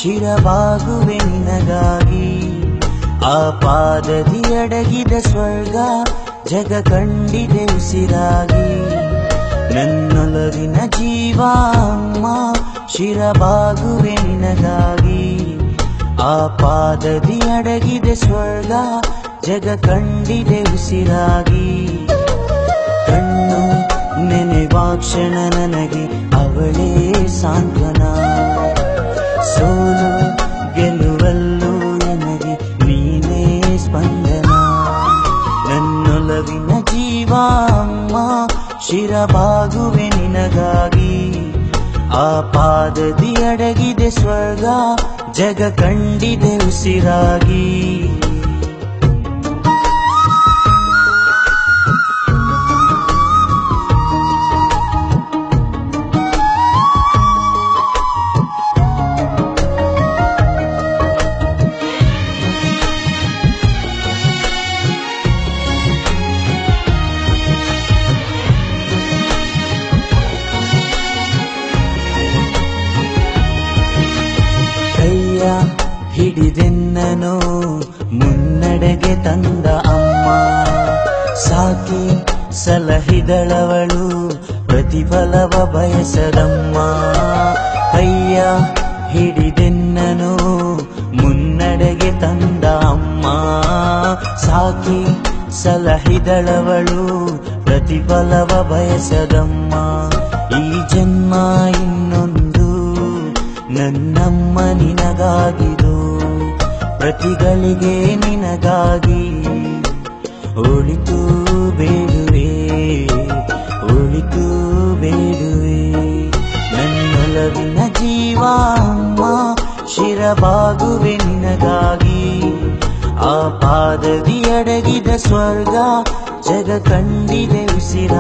ಶಿರಬಾಗುವೆ ನಿನಗಾಗಿ. ಆ ಪಾದದಿ ಅಡಗಿದ ಸ್ವರ್ಗ ಜಗ ಕಂಡಿದೆ ಉಸಿರಾಗಿ. ನನ್ನೊಲವಿನ ಜೀವ ಅಮ್ಮ ಶಿರಬಾಗುವೆ ನಿನಗಾಗಿ. ಆ ಪಾದದಿ ಅಡಗಿದೆ ಸ್ವರ್ಗ ಜಗ ಕಂಡಿದೆ ಉಸಿರಾಗಿ. ಕಣ್ಣು ನೆನೆವಾಕ್ಷಣ ನನಗೆ ಅವಳೇ ಸಾಂತ್ವನ. ಸೋಲು ಗೆಲುವಲ್ಲೂ ನನಗೆ ನೀನೇ ಸ್ಪಂದನ. ನನ್ನೊಲವಿನ ಜೀವ ಅಮ್ಮ ಶಿರಬಾಗುವೆ ನಿನಗಾಗಿ. ಆ ಪಾದದಿ ಅಡಗಿದೆ ಸ್ವರ್ಗ ಜಗ ಕಂಡಿದೆ ಉಸಿರಾಗಿ. ಹಿಡಿದೆನ್ನನು ಮುನ್ನಡೆಗೆ ತಂದ ಅಮ್ಮ. ಸಾಕಿ ಸಲಹಿದಳವಳು ಪ್ರತಿಫಲವ ಬಯಸದಮ್ಮ. ಕೈಯ ಹಿಡಿದೆನ್ನನು ಮುನ್ನಡೆಗೆ ತಂದ ಅಮ್ಮ. ಸಾಕಿ ಸಲಹಿದಳವಳು ಪ್ರತಿಫಲವ ಬಯಸದಮ್ಮ. ಈ ಜನ್ಮ ಇನ್ನೊಂದು ನನ್ನಮ್ಮ ನಿನಗಾಗಿದು. ಪ್ರತಿಗಳಿಗೆ ನಿನಗಾಗಿ ಒಳಿತು ಬೇಡುವೆ, ಒಳಿತು ಬೇಡುವೆ. ನನ್ನೊಲವಿನ ಜೀವ ಅಮ್ಮ ಶಿರಬಾಗುವೆ ನಿನಗಾಗಿ. ಆ ಪಾದದಿ ಅಡಗಿದ ಸ್ವರ್ಗ ಜಗ ಕಂಡಿದೆ ಉಸಿರಾಗಿ.